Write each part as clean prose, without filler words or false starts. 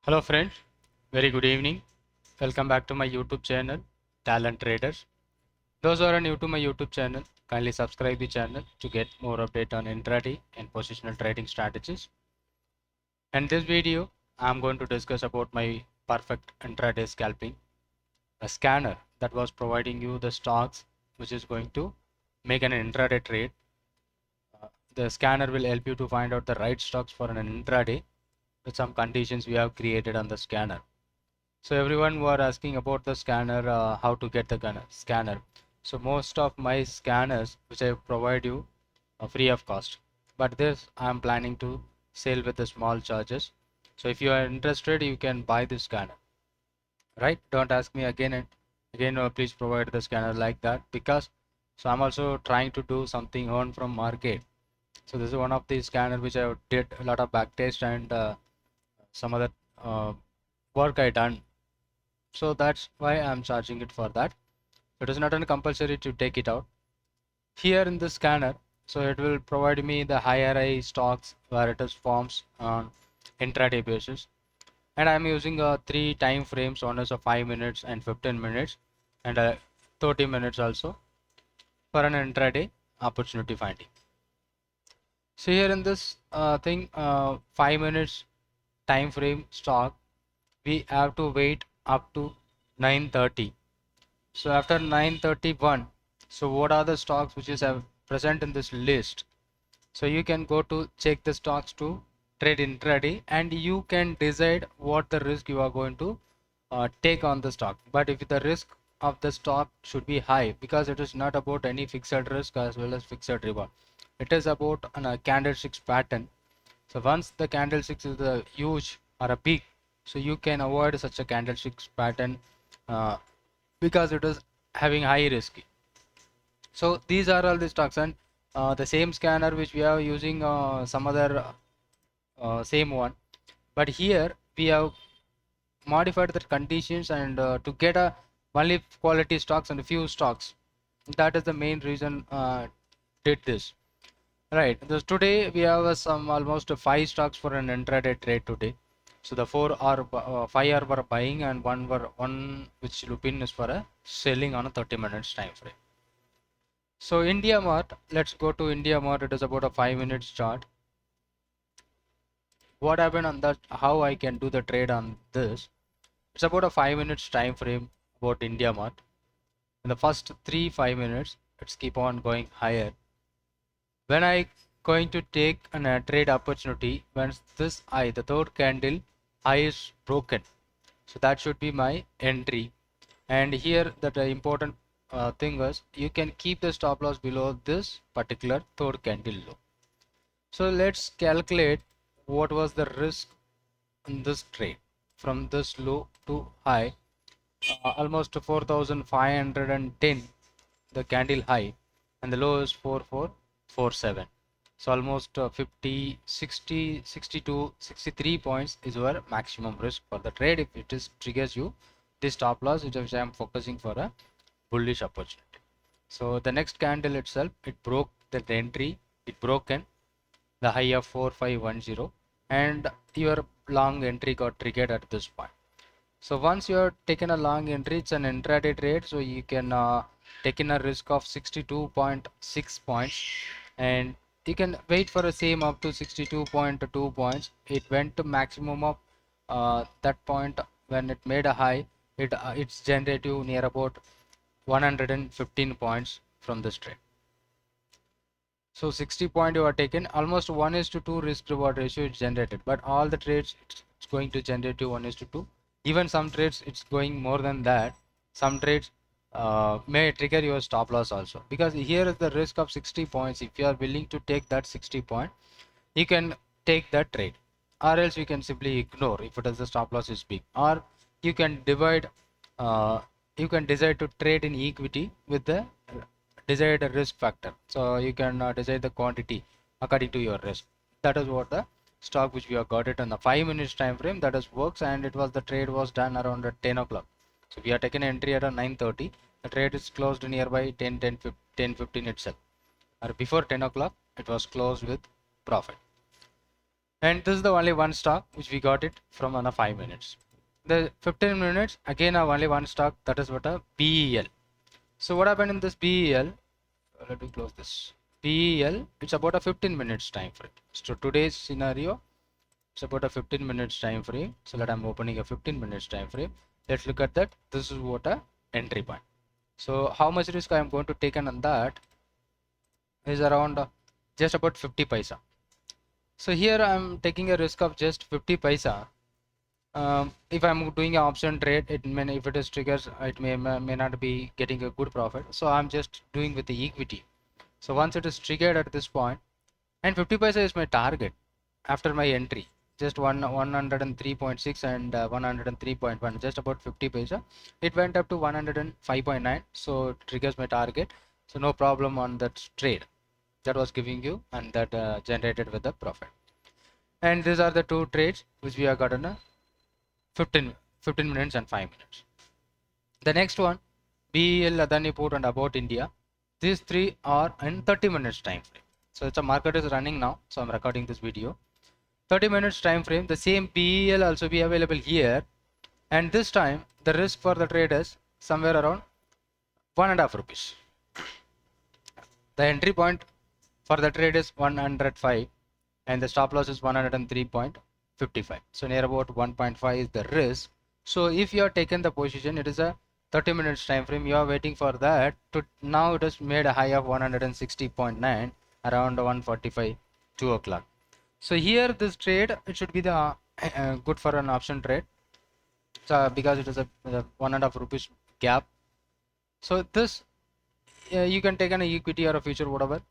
Hello friends, very good evening. Welcome back to my YouTube channel, Talent Traders. Those who are new to my YouTube channel, kindly subscribe the channel to get more update on intraday and positional trading strategies. In this video, I'm going to discuss about my perfect intraday scalping, a scanner that was providing you the stocks which is going to make an intraday trade. The scanner will help you to find out the right stocks for an intraday with some conditions we have created on the scanner. So everyone were asking about the scanner, how to get the scanner. So most of my scanners which I provide you are free of cost, but this I am planning to sell with the small charges. So if you are interested, you can buy this scanner, right? Don't ask me again and again, please provide the scanner like that, because so I'm also trying to do something earn from market. So this is one of the scanner which I did a lot of backtest and some other work I done. So that's why I'm charging it for that. It is not compulsory to take it out here in the scanner. So it will provide me the higher stocks where it is forms on intraday basis, and I'm using three time frames. One is a 5 minutes and 15 minutes and 30 minutes also for an intraday opportunity finding. So here in this 5 minutes time frame stock, we have to wait up to 9:30. So after 9:31, so what are the stocks which is present in this list? So you can go to check the stocks to trade intraday, and you can decide what the risk you are going to take on the stock. But if the risk of the stock should be high, because it is not about any fixed risk as well as fixed reward. It is about a candlesticks pattern. So once the candlesticks is a huge or a big, so you can avoid such a candlesticks pattern uh, because it is having high risk. So these are all the stocks, and the same scanner which we are using some other same one, but here we have modified the conditions and to get a only quality stocks and a few stocks. That is the main reason did this. Right. Today we have some almost five stocks for an intraday trade today. So the five are for buying and one which Lupin is for a selling on a 30 minutes time frame. So India Mart, let's go to India Mart. It is about a 5 minutes chart. What happened on that? How I can do the trade on this? It's about a 5 minutes time frame about India Mart. In the first 5 minutes, it's keep on going higher. When I going to take a trade opportunity, when this eye, the third candle eye is broken, so that should be my entry. And here that important thing is you can keep the stop loss below this particular third candle low. So let's calculate what was the risk in this trade from this low to high, almost 4,510 the candle high, and the low is 4447. So almost 50, 60, 62, 63 points is your maximum risk for the trade if it is triggers you this stop loss, which I am focusing for a bullish opportunity. So the next candle itself, it broke the entry, it broken the high of 4510, and your long entry got triggered at this point. So once you have taken a long entry, it's an intraday trade, so you can take in a risk of 62.6 points, and you can wait for a same up to 62.2 points. It went to maximum of that point when it made a high. It's generative near about 115 points from this trade. So 60 point you are taken, almost 1:2 risk reward ratio is generated, but all the trades it's going to generate to 1:2. Even some trades it's going more than that. Some trades may trigger your stop loss also, because here is the risk of 60 points. If you are willing to take that 60 point, you can take that trade, or else you can simply ignore if it is the stop loss is big, or you can divide you can decide to trade in equity with the desired risk factor. So you can decide the quantity according to your risk. That is what the stock which we have got it on the 5 minutes time frame, that is works, and it was the trade was done around at 10 o'clock. So we are taken an entry at 9:30. The trade is closed nearby 10:15 itself, or before 10 o'clock it was closed with profit. And this is the only one stock which we got it from on a 5 minutes. The 15 minutes again have only one stock, that is what a BEL. So what happened in this BEL? Let me close this. BEL, it's about a 15 minutes time frame. So today's scenario, it's about a 15 minutes time frame. So let I'm opening a 15 minutes time frame. Let's look at that. This is what a entry point. So how much risk I am going to take on that is around just about 50 paisa. So here I'm taking a risk of just 50 paisa. If I'm doing an option trade, it may, if it is triggers, it may not be getting a good profit. So I'm just doing with the equity. So once it is triggered at this point, and 50 paisa is my target after my entry, just 103.6 and 103.1, just about 50 paisa. It went up to 105.9, so it triggers my target. So no problem on that trade that was giving you, and that generated with the profit. And these are the two trades which we have gotten a 15 minutes and 5 minutes. The next one, BEL, Adani Port and About India. These three are in 30 minutes time frame. So the market is running now, so I'm recording this video. 30 minutes time frame, the same BEL also be available here, and this time the risk for the trade is somewhere around 1.5 rupees. The entry point for the trade is 105 and the stop loss is 103.55. So near about 1.5 is the risk. So if you are taken the position, it is a 30 minutes time frame, you are waiting for that to, now it has made a high of 160.9 around 145 2 o'clock. So here this trade, it should be the good for an option trade, so because it is a 1.5 rupees gap. So this you can take an equity or a future, whatever.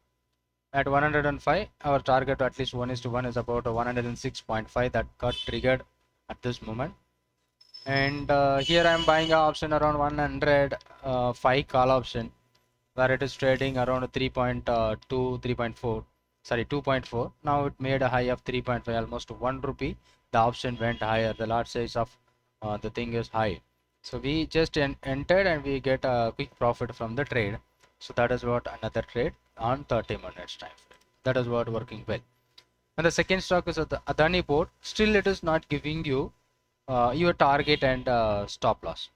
At 105, our target at least 1:1 is about 106.5 that got triggered at this moment. And here I am buying an option around 105 call option, where it is trading around 3.2, 3.4, sorry 2.4. Now it made a high of 3.5, almost 1 rupee. The option went higher. The lot size of the thing is high. So we just entered and we get a quick profit from the trade. So that is what another trade on 30 minutes time frame. That is what working well. And the second stock is the Adani Port. Still it is not giving you your target and stop loss.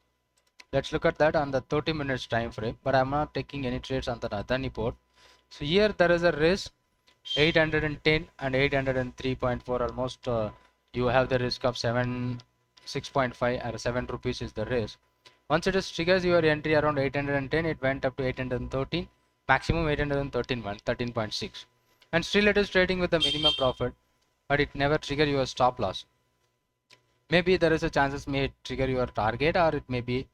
Let's look at that on the 30 minutes time frame, but I'm not taking any trades on the Adani Port. So here there is a risk 810 and 803.4, almost you have the risk of 6.5 or 7 rupees is the risk. Once it is triggers your entry around 810, it went up to 813, maximum 813, 13.6, and still it is trading with the minimum profit, but it never trigger your stop loss. Maybe there is a chances may trigger your target, or it may be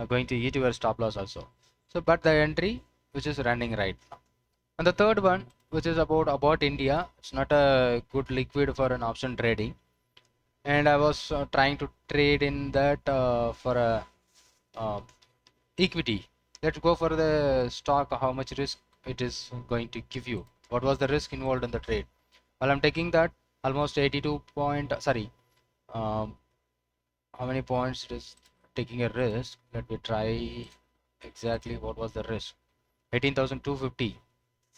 going to eat your stop loss also. So but the entry which is running right now. And the third one, which is about India, it's not a good liquid for an option trading, and I was trying to trade in that for a equity. Let's go for the stock, how much risk it is going to give you, what was the risk involved in the trade. Well, I'm taking that almost 82 point, sorry, how many points it is taking a risk. Let me try exactly what was the risk. 18,250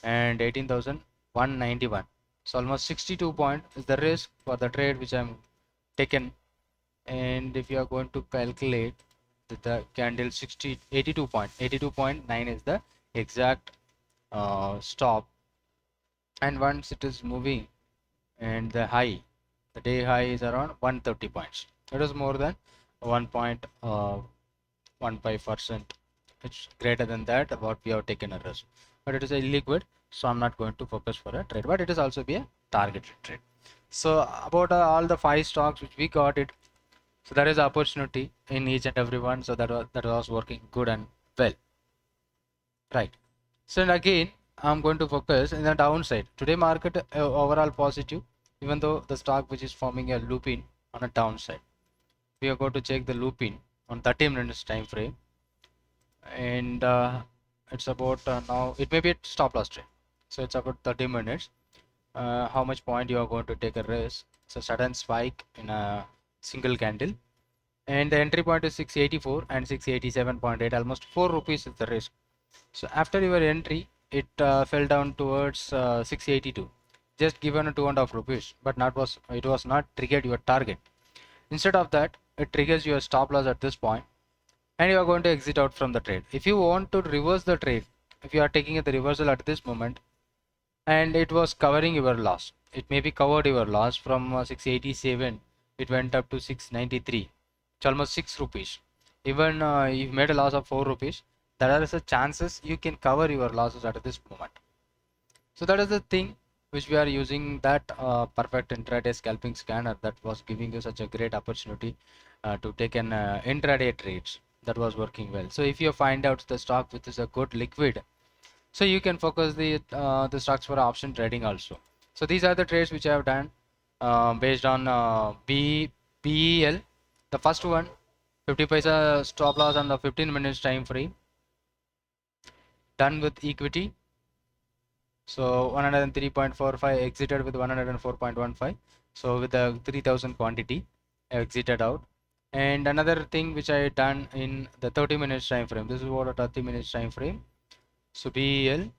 and 18,191. So almost 62 point is the risk for the trade which I'm taken. And if you are going to calculate the candle 82.9 is the exact stop, and once it is moving, and the high, the day high is around 130 points. It is more than 1.15%. It's greater than that what we have taken a risk, but it is a illiquid, so I'm not going to focus for a trade, but it is also be a targeted trade. So about all the 5 stocks which we got it, so there is opportunity in each and every one, so that was working good and well, right? So again I'm going to focus in the downside. Today market overall positive, even though the stock which is forming a looping on a downside. We are going to check the looping on 30 minutes time frame, and it's about now it may be a stop loss trade, so it's about 30 minutes. How much point you are going to take a risk? So sudden spike in a single candle, and the entry point is 684 and 687.8, almost 4 rupees is the risk. So after your entry, it fell down towards 682. just given a 2.5 rupees, but it was not triggered your target. Instead of that, it triggers your stop loss at this point, and you are going to exit out from the trade. If you want to reverse the trade, if you are taking the reversal at this moment and it was covering your loss, it may be covered your loss from 687, it went up to 693. It's almost 6 rupees. Even you've made a loss of 4 rupees, there are chances you can cover your losses at this moment. So that is the thing which we are using, that perfect intraday scalping scanner that was giving you such a great opportunity to take an intraday trades. That was working well. So if you find out the stock which is a good liquid, so you can focus the stocks for option trading also. So these are the trades which I have done based on BEL. The first one, 50 paisa stop loss on the 15 minutes time frame, done with equity. So 103.45 exited with 104.15. So with the 3000 quantity, I exited out. And another thing which I done in the 30 minutes time frame. This is what a 30 minutes time frame. So BEL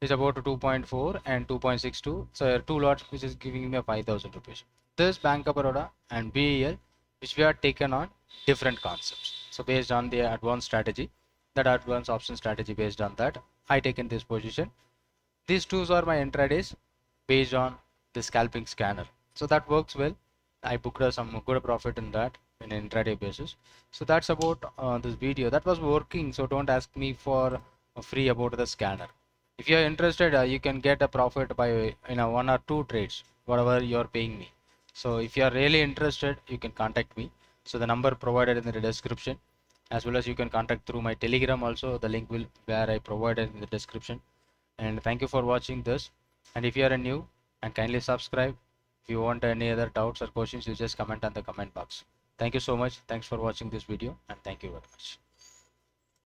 is about 2.4 and 2.62. So two lots which is giving me a 5,000 rupees. This Bank of Baroda and BEL which we are taken on different concepts. So based on the advanced strategy, that advanced option strategy, based on that, I taken this position. These tools are my intradays based on the scalping scanner. So that works well. I booked some good profit in that in intraday basis. So that's about this video that was working. So don't ask me for free about the scanner. If you are interested, you can get a profit by one or two trades, whatever you are paying me. So if you are really interested, you can contact me. So the number provided in the description, as well as you can contact through my Telegram also. The link will where I provided in the description. And thank you for watching this. And if you are new, and kindly subscribe. If you want any other doubts or questions, you just comment on the comment box. Thank you so much. Thanks for watching this video, and thank you very much.